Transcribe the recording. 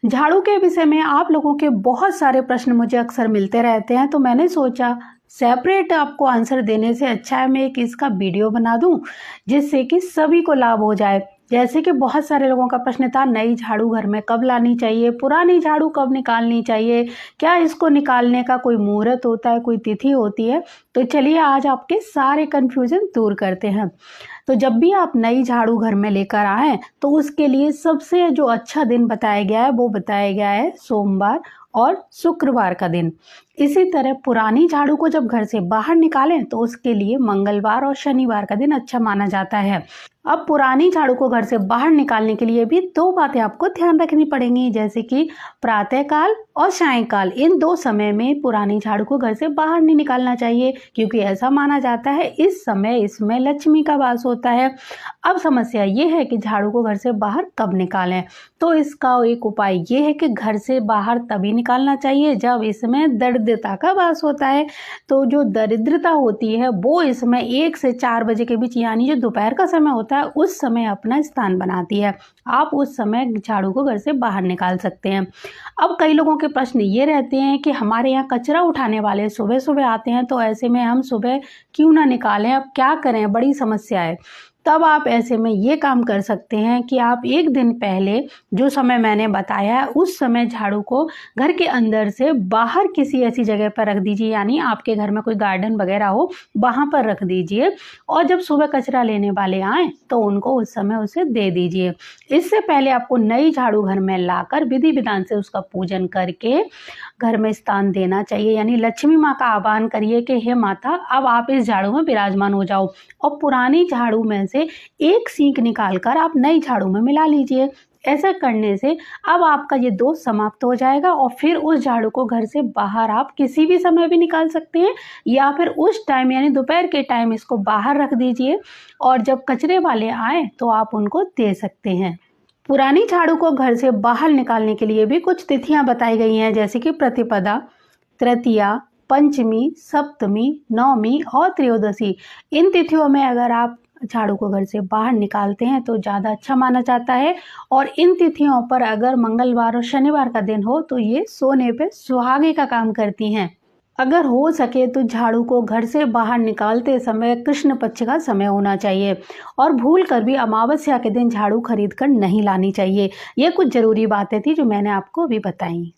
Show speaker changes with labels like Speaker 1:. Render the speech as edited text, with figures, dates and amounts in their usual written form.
Speaker 1: झाड़ू के विषय में आप लोगों के बहुत सारे प्रश्न मुझे अक्सर मिलते रहते हैं, तो मैंने सोचा सेपरेट आपको आंसर देने से अच्छा है मैं एक इसका वीडियो बना दूं, जिससे कि सभी को लाभ हो जाए। जैसे कि बहुत सारे लोगों का प्रश्न था, नई झाड़ू घर में कब लानी चाहिए, पुरानी झाड़ू कब निकालनी चाहिए, क्या इसको निकालने का कोई मुहूर्त होता है, कोई तिथि होती है। तो चलिए आज आपके सारे कन्फ्यूजन दूर करते हैं। तो जब भी आप नई झाड़ू घर में लेकर आएँ तो उसके लिए सबसे जो अच्छा दिन बताया गया है वो बताया गया है सोमवार और शुक्रवार का दिन। इसी तरह पुरानी झाड़ू को जब घर से बाहर निकालें तो उसके लिए मंगलवार और शनिवार का दिन अच्छा माना जाता है। अब पुरानी झाड़ू को घर से बाहर निकालने के लिए भी दो बातें आपको ध्यान रखनी पड़ेंगी, जैसे कि प्रातःकाल और सायंकाल। इन दो समय में पुरानी झाड़ू को घर से बाहर नहीं निकालना चाहिए, क्योंकि ऐसा माना जाता है इस समय इसमें लक्ष्मी का वास होता है। अब समस्या ये है कि झाड़ू को घर से बाहर कब निकालें, तो इसका एक उपाय ये है कि घर से बाहर तभी निकालना चाहिए जब इसमें दरिद्रता का वास होता है। तो जो दरिद्रता होती है वो इसमें 1 से 4 बजे के बीच, यानी जो दोपहर का समय होता है, उस समय अपना स्थान बनाती है। आप उस समय झाड़ू को घर से बाहर निकाल सकते हैं। अब कई लोगों के प्रश्न ये रहते हैं कि हमारे यहाँ कचरा उठाने वाले सुबह सुबह आते हैं, तो ऐसे में हम सुबह क्यों ना निकालें, अब क्या करें, बड़ी समस्या है। तब आप ऐसे में ये काम कर सकते हैं कि आप एक दिन पहले जो समय मैंने बताया है उस समय झाड़ू को घर के अंदर से बाहर किसी ऐसी जगह पर रख दीजिए, यानी आपके घर में कोई गार्डन वगैरह हो वहाँ पर रख दीजिए। और जब सुबह कचरा लेने वाले आएँ तो उनको उस समय उसे दे दीजिए। इससे पहले आपको नई झाड़ू घर में लाकर विधि विधान से उसका पूजन करके घर में स्थान देना चाहिए, यानी लक्ष्मी माँ का आह्वान करिए कि हे माता अब आप इस झाड़ू में विराजमान हो जाओ। और पुरानी झाड़ू में से एक सींक निकालकर आप नई झाड़ू में मिला लीजिए। ऐसा करने से अब आपका ये दोष समाप्त हो जाएगा और फिर उस झाड़ू को घर से बाहर आप किसी भी समय भी निकाल सकते हैं, या फिर उस टाइम यानी दोपहर के टाइम इसको बाहर रख दीजिए और जब कचरे वाले आए तो आप उनको दे सकते हैं। पुरानी झाड़ू को घर से बाहर निकालने के लिए भी कुछ तिथियां बताई गई हैं, जैसे कि प्रतिपदा, तृतीया, पंचमी, सप्तमी, नवमी और त्रयोदशी। इन तिथियों में अगर आप झाड़ू को घर से बाहर निकालते हैं तो ज़्यादा अच्छा माना जाता है। और इन तिथियों पर अगर मंगलवार और शनिवार का दिन हो तो ये सोने पे सुहागे का काम करती हैं। अगर हो सके तो झाड़ू को घर से बाहर निकालते समय कृष्ण पक्ष का समय होना चाहिए और भूल कर भी अमावस्या के दिन झाड़ू खरीद कर नहीं लानी चाहिए। ये कुछ ज़रूरी बातें थी जो मैंने आपको अभी बताई।